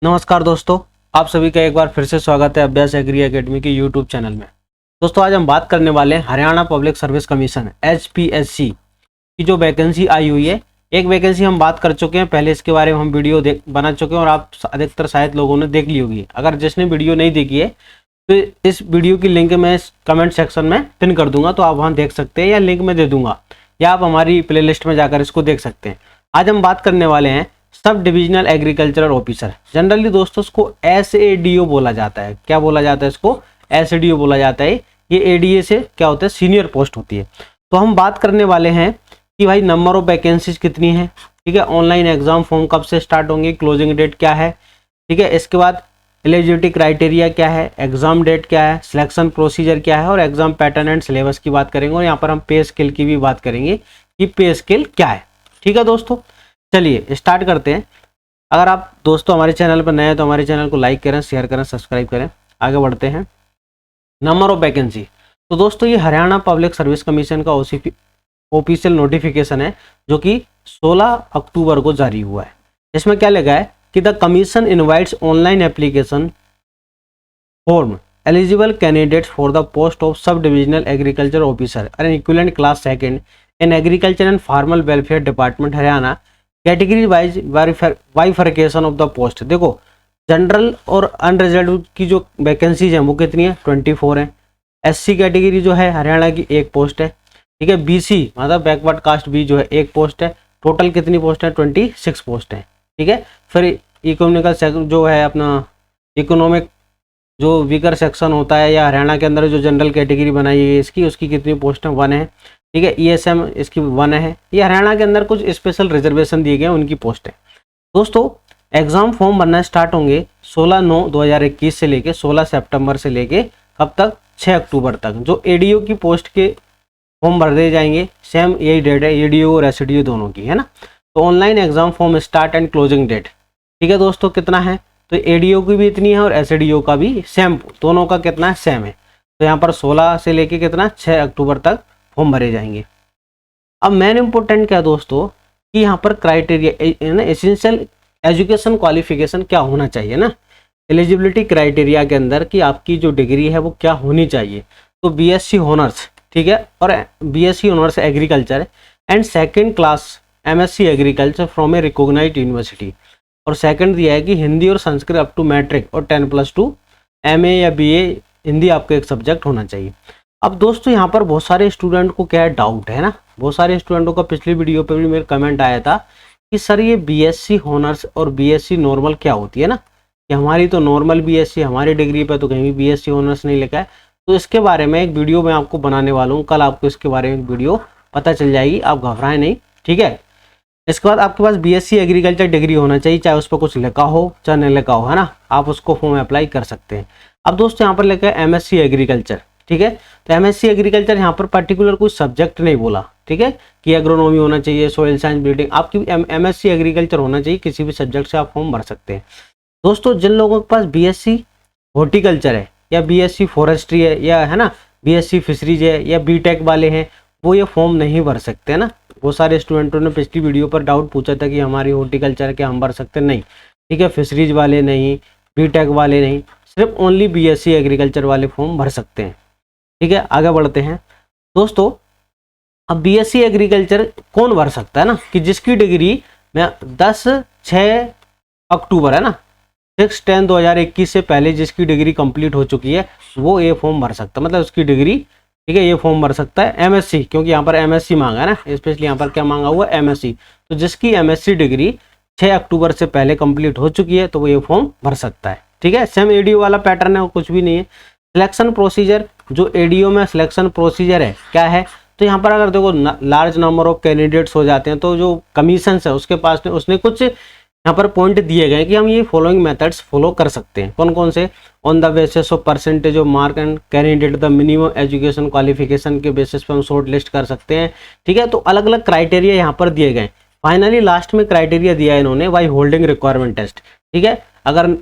नमस्कार दोस्तों, आप सभी का एक बार फिर से स्वागत है अभ्यास एग्री एकेडमी के यूट्यूब चैनल में। दोस्तों आज हम बात करने वाले हैं Haryana public service commission HPSC की जो वैकेंसी आई हुई है। एक वैकेंसी हम बात कर चुके हैं पहले, इसके बारे में हम वीडियो बना चुके हैं और आप अधिकतर शायद लोगों ने देख ली होगी। अगर जिसने वीडियो नहीं देखी है तो इस वीडियो की लिंक मैं कमेंट सेक्शन में पिन कर दूंगा, तो आप वहाँ देख सकते हैं, या लिंक में दे दूंगा, या आप हमारी प्ले लिस्ट में जाकर इसको देख सकते हैं। आज हम बात करने वाले हैं sub divisional agricultural officer. Generally दोस्तों इसको SADO बोला जाता है। क्या बोला जाता है इसको? SADO बोला जाता है। ये ADA से क्या होता है, सीनियर पोस्ट होती है। तो हम बात करने वाले हैं कि भाई नंबर ऑफ वैकेंसीज कितनी है, ठीक है, ऑनलाइन एग्जाम फॉर्म कब से स्टार्ट होंगे, क्लोजिंग डेट क्या है, ठीक है, इसके बाद एलिजिबिलिटी क्राइटेरिया क्या है, एग्जाम डेट क्या है, सिलेक्शन प्रोसीजर क्या है, और एग्जाम पैटर्न एंड सिलेबस की बात करेंगे। और यहाँ पर हम पे स्केल की भी बात करेंगे कि पे स्केल क्या है। ठीक है दोस्तों, चलिए स्टार्ट करते हैं। अगर आप दोस्तों हमारे चैनल पर नए हैं तो हमारे चैनल को लाइक करें, शेयर करें, सब्सक्राइब करें। आगे बढ़ते हैं। नंबर ऑफ वैकेंसी, तो दोस्तों ये हरियाणा पब्लिक सर्विस कमीशन का ऑफिशियल नोटिफिकेशन है जो कि 16 अक्टूबर को जारी हुआ है। इसमें क्या लिखा है कि the commission invites online application form eligible candidates for the post of sub divisional agriculture officer and equivalent class second in agriculture and farmer welfare department Haryana category wise bifurcation of the post. देखो general और unreserved की जो vacancies हैं वो कितनी है, 24 है। SC category जो है हरियाणा की एक पोस्ट है, ठीक है। BC मतलब बैकवर्ड कास्ट भी जो है एक पोस्ट है। टोटल कितनी पोस्ट है, 26 पोस्ट है, ठीक है। फिर इकोनॉमिकल जो है अपना इकोनॉमिक जो वीकर सेक्शन होता है, या हरियाणा के अंदर जो जनरल कैटेगरी बनाई है इसकी, उसकी कितनी पोस्ट है, 1 है, ठीक है। ESM इसकी 1 है। ये हरियाणा के अंदर कुछ स्पेशल रिजर्वेशन दिए गए उनकी पोस्ट है। दोस्तों एग्जाम फॉर्म भरना स्टार्ट होंगे 16/9/2021 से लेके 16 सितंबर से लेके कब तक, 6 अक्टूबर तक। जो ADO की पोस्ट के फॉर्म भर दिए जाएंगे, सेम यही डेट है ADO और SADO दोनों की, है ना। तो online exam form start and closing date, ठीक है दोस्तों, कितना है, तो ADO की भी इतनी है और SADO का भी सेम, दोनों का कितना है, सेम है। तो यहाँ पर 16 से लेके कितना, 6 अक्टूबर तक फॉर्म भरे जाएंगे। अब मेन इंपॉर्टेंट क्या दोस्तों कि यहाँ पर क्राइटेरिया ना, एसेंशियल एजुकेशन क्वालिफिकेशन क्या होना चाहिए ना, एलिजिबिलिटी क्राइटेरिया के अंदर कि आपकी जो डिग्री है वो क्या होनी चाहिए। तो BSc ऑनर्स, ठीक है, और BSc honours agriculture and second class MSc agriculture from a recognised university. और सेकंड दिया है कि हिंदी और संस्कृत अप टू मैट्रिक और 10+2 MA या BA हिंदी आपका एक सब्जेक्ट होना चाहिए। अब दोस्तों यहाँ पर बहुत सारे स्टूडेंट को क्या है, डाउट है ना, बहुत सारे स्टूडेंटों का पिछली वीडियो पे भी मेरा कमेंट आया था कि सर ये BSc ऑनर्स और BSc नॉर्मल क्या होती है ना, कि हमारी तो नॉर्मल BSc, हमारी डिग्री पे तो कहीं भी BSc ऑनर्स नहीं लिखा है। तो इसके बारे में एक वीडियो मैं आपको बनाने वाला हूँ, कल आपको इसके बारे में एक वीडियो पता चल जाएगी, आप घबराएं नहीं, ठीक है। इसके बाद आपके पास BSc एग्रीकल्चर डिग्री होना चाहिए, चाहे उस पर कुछ लिखा हो चाहे नहीं लिखा हो, है ना, आप उसको फॉर्म अप्लाई कर सकते हैं। अब दोस्तों यहाँ पर लिखा है MSc एग्रीकल्चर, ठीक है। तो MSc एग्रीकल्चर यहाँ पर पर्टिकुलर कोई सब्जेक्ट नहीं बोला, ठीक है, कि एग्रोनॉमी होना चाहिए, सोइल साइंस, ब्रीडिंग, आपकी MSc एग्रीकल्चर होना चाहिए, किसी भी सब्जेक्ट से आप फॉर्म भर सकते हैं। दोस्तों जिन लोगों के पास BSc हॉर्टिकल्चर है या BSc फॉरेस्ट्री है, या है ना BSc फिशरीज है, या BTech वाले हैं, वो ये फॉर्म नहीं भर सकते, है ना। बहुत सारे स्टूडेंटों ने पिछली वीडियो पर डाउट पूछा था कि हमारी हॉर्टिकल्चर के हम भर सकते नहीं, ठीक है, फिशरीज वाले नहीं, BTech वाले नहीं, सिर्फ ओनली BSc एग्रीकल्चर वाले फॉर्म भर सकते हैं, ठीक है। आगे बढ़ते हैं दोस्तों। अब BSc एग्रीकल्चर कौन भर सकता है ना, कि जिसकी डिग्री में 10/6 अक्टूबर, है ना, 6/10/2021 से पहले जिसकी डिग्री कंप्लीट हो चुकी है वो ये फॉर्म भर सकता है, मतलब उसकी डिग्री, ठीक है, ये फॉर्म भर सकता है। MSc, क्योंकि यहाँ पर MSc मांगा है ना, स्पेशली यहाँ पर क्या मांगा हुआ है, MSc। तो जिसकी MSc डिग्री 6 अक्टूबर से पहले कंप्लीट हो चुकी है तो वो ये फॉर्म भर सकता है, ठीक है। सेम ADO वाला पैटर्न है, वो कुछ भी नहीं है। सिलेक्शन प्रोसीजर, जो ADO में सिलेक्शन प्रोसीजर है क्या है, तो यहाँ पर अगर देखो लार्ज नंबर ऑफ कैंडिडेट्स हो जाते हैं तो जो कमीशन है उसके पास उसने कुछ यहाँ पर पॉइंट दिए गए कि हम ये फॉलोइंग मेथड्स फॉलो कर सकते हैं। कौन कौन से, on the basis of percentage of mark and candidate the minimum education qualification के बेसिस पे हम शॉर्ट लिस्ट कर सकते हैं, ठीक है। तो अलग अलग क्राइटेरिया यहाँ पर दिए गए। फाइनली लास्ट में क्राइटेरिया दिया है इन्होंने बाई होल्डिंग रिक्वायरमेंट टेस्ट, ठीक है। अगर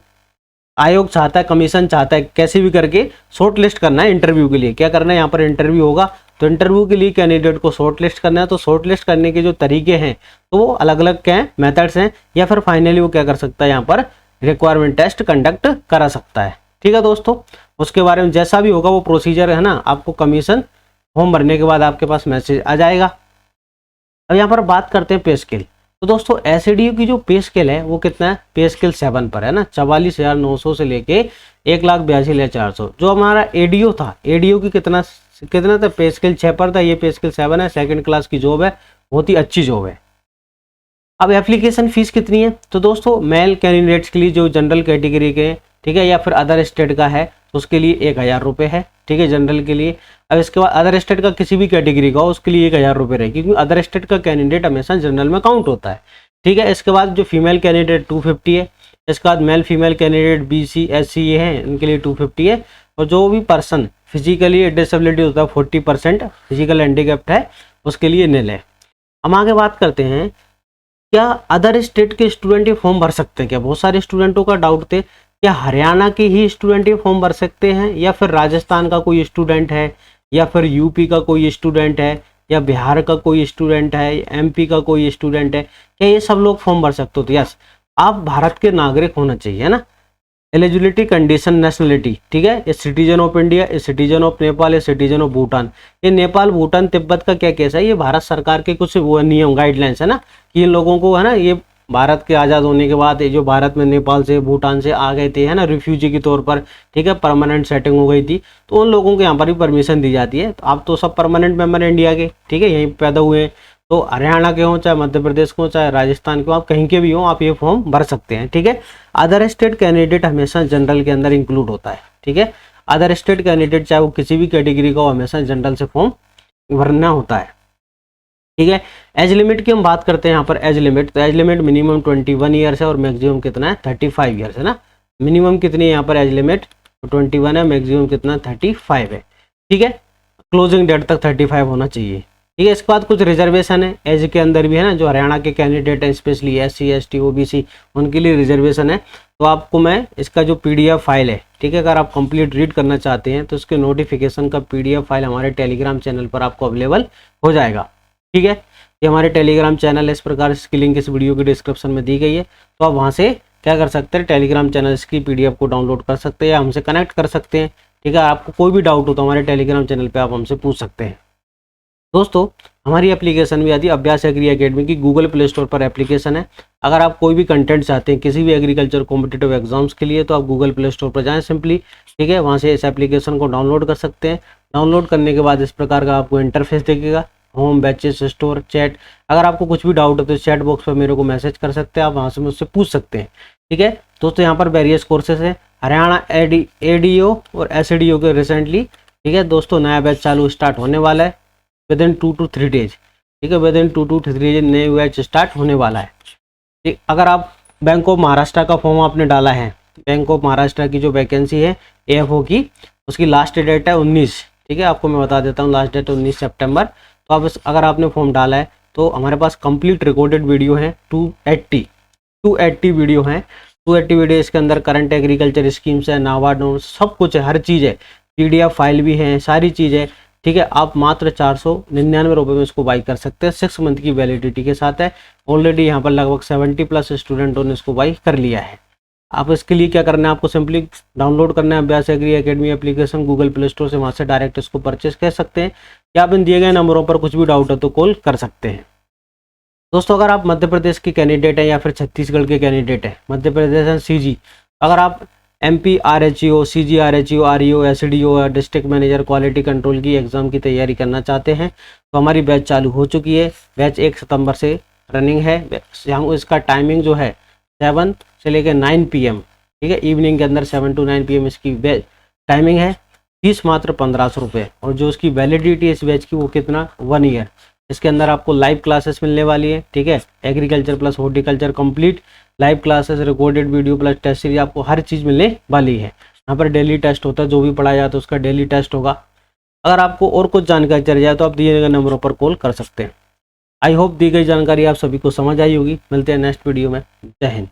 आयोग चाहता है, कमीशन चाहता है, कैसे भी करके शॉर्ट लिस्ट करना है इंटरव्यू के लिए, क्या करना है, यहाँ पर इंटरव्यू होगा तो इंटरव्यू के लिए कैंडिडेट को शॉर्ट लिस्ट करना है। तो शॉर्ट लिस्ट करने के जो तरीके हैं तो वो अलग अलग क्या हैं, मेथड्स हैं, या फिर फाइनली वो क्या कर सकता है, यहाँ पर रिक्वायरमेंट टेस्ट कंडक्ट करा सकता है। ठीक है दोस्तों, उसके बारे में जैसा भी होगा वो प्रोसीजर है ना, आपको कमीशन फॉर्म भरने के बाद आपके पास मैसेज आ जाएगा। अब यहाँ पर बात करते हैं पे स्केल। तो दोस्तों एसडीओ की जो पे स्केल है वो कितना है, पे स्केल 7 पर है ना, 44,900 से लेके 1,82,400। जो हमारा एडीओ था, एडीओ की कितना था पे स्केल 6 पर था, ये पे स्केल 7 है। सेकंड क्लास की जॉब है, बहुत ही अच्छी जॉब है। अब एप्लीकेशन फीस कितनी है, तो दोस्तों मेल कैंडिडेट्स के लिए जो जनरल कैटेगरी के, ठीक है, या फिर अदर स्टेट का है तो उसके लिए 1,000 रुपये है। ठीक है, जनरल के लिए। अब इसके बाद अदर स्टेट का किसी भी कैटेगरी का हो उसके लिए 1,000 रुपये रहेगी, क्योंकि अदर स्टेट का कैंडिडेट हमेशा जनरल में काउंट होता है। ठीक है, इसके बाद जो फीमेल कैंडिडेट 250 है। इसके बाद male female candidate BC SC ये हैं, इनके लिए 250 है। और जो भी पर्सन फिजिकली डिसेबिलिटी होता है 40% फिजिकल हैंडीकैप्ड है उसके लिए निल है। हम आगे बात करते हैं, क्या अदर स्टेट के स्टूडेंट ये फॉर्म भर सकते हैं? क्या बहुत सारे स्टूडेंटों का डाउट थे, क्या हरियाणा के ही स्टूडेंट ये फॉर्म भर सकते हैं, या फिर राजस्थान का कोई स्टूडेंट है, या फिर यूपी का कोई स्टूडेंट है, या बिहार का कोई स्टूडेंट है, MP का कोई स्टूडेंट है, क्या ये सब लोग फॉर्म भर सकते हो? तो यस, आप भारत के नागरिक होना चाहिए, है ना। एलिजिबिलिटी कंडीशन नेशनलिटी, ठीक है, a citizen of India, a citizen of Nepal, a citizen of Bhutan. ये नेपाल भूटान तिब्बत का क्या केस है, ये भारत सरकार के कुछ वो नियम गाइडलाइंस है ना, कि इन लोगों को है ना, ये भारत के आज़ाद होने के बाद ये जो भारत में नेपाल से भूटान से आ गए थे, है ना, रिफ्यूजी के तौर पर, ठीक है, परमानेंट सेटिंग हो गई थी, तो उन लोगों को यहाँ पर भी परमिशन दी जाती है। तो आप तो सब परमानेंट मेंबर इंडिया के, ठीक है, यहीं पैदा हुए हैं, तो हरियाणा के हों, चाहे मध्य प्रदेश के हों, चाहे राजस्थान के हों, आप कहीं के भी हों, आप ये फॉर्म भर सकते हैं। ठीक है, अदर स्टेट कैंडिडेट हमेशा जनरल के अंदर इंक्लूड होता है। ठीक है, अदर स्टेट कैंडिडेट चाहे वो किसी भी कैटेगरी का हो, हमेशा जनरल से फॉर्म भरना होता है। ठीक है, एज लिमिट की हम बात करते हैं यहाँ पर। एज लिमिट, तो एज लिमिट मिनिमम 21 ईयर्स है और मैक्सिमम कितना है 35 ईयर्स है ना। मिनिमम कितनी है यहाँ पर एज लिमिट 21 है, मैक्सिमम कितना 35 है। ठीक है, क्लोजिंग डेट तक 35 होना चाहिए। ठीक है, इसके बाद कुछ रिजर्वेशन है एज के अंदर भी है ना, जो हरियाणा के कैंडिडेट हैं स्पेशली SC ST OBC उनके लिए रिजर्वेशन है। तो आपको मैं इसका जो PDF फाइल है, ठीक है, अगर आप कंप्लीट रीड करना चाहते हैं तो इसके नोटिफिकेशन का PDF फाइल हमारे टेलीग्राम चैनल पर आपको अवेलेबल हो जाएगा। ठीक है, ये हमारे टेलीग्राम चैनल है, इस प्रकार इसकी लिंक इस वीडियो के डिस्क्रिप्शन में दी गई है। तो आप वहाँ से क्या कर सकते हैं, टेलीग्राम चैनल इसकी PDF को डाउनलोड कर सकते हैं या हमसे कनेक्ट कर सकते हैं। ठीक है, आपको कोई भी डाउट हो तो हमारे टेलीग्राम चैनल पे आप हमसे पूछ सकते हैं। दोस्तों हमारी एप्लीकेशन भी आती है अभ्यास एग्री एकेडमी की, गूगल प्ले स्टोर पर एप्लीकेशन है। अगर आप कोई भी कंटेंट चाहते हैं किसी भी एग्रीकल्चर कॉम्पिटिटिव एग्जाम्स के लिए तो आप गूगल प्ले स्टोर पर जाएं सिंपली। ठीक है, वहाँ से इस एप्लीकेशन को डाउनलोड कर सकते हैं। डाउनलोड करने के बाद इस प्रकार का आपको इंटरफेस दिखेगा, होम, बैचेस, स्टोर, चैट। अगर आपको कुछ भी डाउट हो तो चैट बॉक्स पर मेरे को मैसेज कर सकते हैं, आप वहाँ से मुझसे पूछ सकते हैं। ठीक है दोस्तों, यहाँ पर वेरियस कोर्सेज हैं हरियाणा ADO और SDO के रिसेंटली। ठीक है दोस्तों, नया बैच चालू स्टार्ट होने वाला है विद इन 2 to 3 डेज। ठीक है, विद इन 2 to 3 डेज नए बैच स्टार्ट होने वाला है। ठीक, अगर आप बैंक ऑफ महाराष्ट्र का फॉर्म आपने डाला है, बैंक ऑफ महाराष्ट्र की जो वैकेंसी है AFO की, उसकी लास्ट डेट है 19। ठीक है, आपको मैं बता देता हूँ, लास्ट डेट 19 सितंबर। तो आप अगर आपने फॉर्म डाला है तो हमारे पास कंप्लीट रिकॉर्डेड वीडियो है 280 वीडियो हैं। 280 वीडियो, इसके अंदर करंट एग्रीकल्चर स्कीम्स है, नाबार्ड नोट्स, सब कुछ है, हर चीज़ है, PDF फाइल भी है, सारी चीज़ है। ठीक है, आप मात्र 499 रुपये में इसको बाई कर सकते हैं, 6 मंथ की वैलिडिटी के साथ है। ऑलरेडी यहाँ पर लगभग 70+ स्टूडेंटों ने इसको बाई कर लिया है। आप इसके लिए क्या करना है, आपको सिंपली डाउनलोड करना है Abhyas Agri Academy application Google Play Store से, वहाँ से डायरेक्ट इसको परचेस कर सकते हैं, या आप इन दिए गए नंबरों पर कुछ भी डाउट है तो कॉल कर सकते हैं। दोस्तों अगर आप मध्य प्रदेश के कैंडिडेट हैं या फिर छत्तीसगढ़ के कैंडिडेट हैं, मध्य प्रदेश है CG, अगर आप MP RHO CG RHO REO SDO district manager quality control की एग्ज़ाम की तैयारी करना चाहते हैं तो हमारी बैच चालू हो चुकी है। बैच 1 सितंबर से रनिंग है। यहाँ इसका टाइमिंग जो है 7 से लेकर 9 PM, ठीक है, इवनिंग के अंदर 7 to 9 PM इसकी बैच टाइमिंग है। फीस मात्र 1500 रुपये, और जो उसकी वैलिडिटी इस बैच की वो कितना 1 ईयर। इसके अंदर आपको लाइव क्लासेस मिलने वाली है। ठीक है, agriculture plus horticulture complete live classes, recorded video plus test series, आपको हर चीज़ मिलने वाली है। यहाँ पर डेली टेस्ट होता है, जो भी पढ़ाया जाता है उसका डेली टेस्ट होगा। अगर आपको और कुछ जानकारी चाहिए जाए तो आप दिए गए नंबरों पर कॉल कर सकते हैं। आई होप दी गई जानकारी आप सभी को समझ आई होगी। मिलते हैं नेक्स्ट वीडियो में। जय हिंद।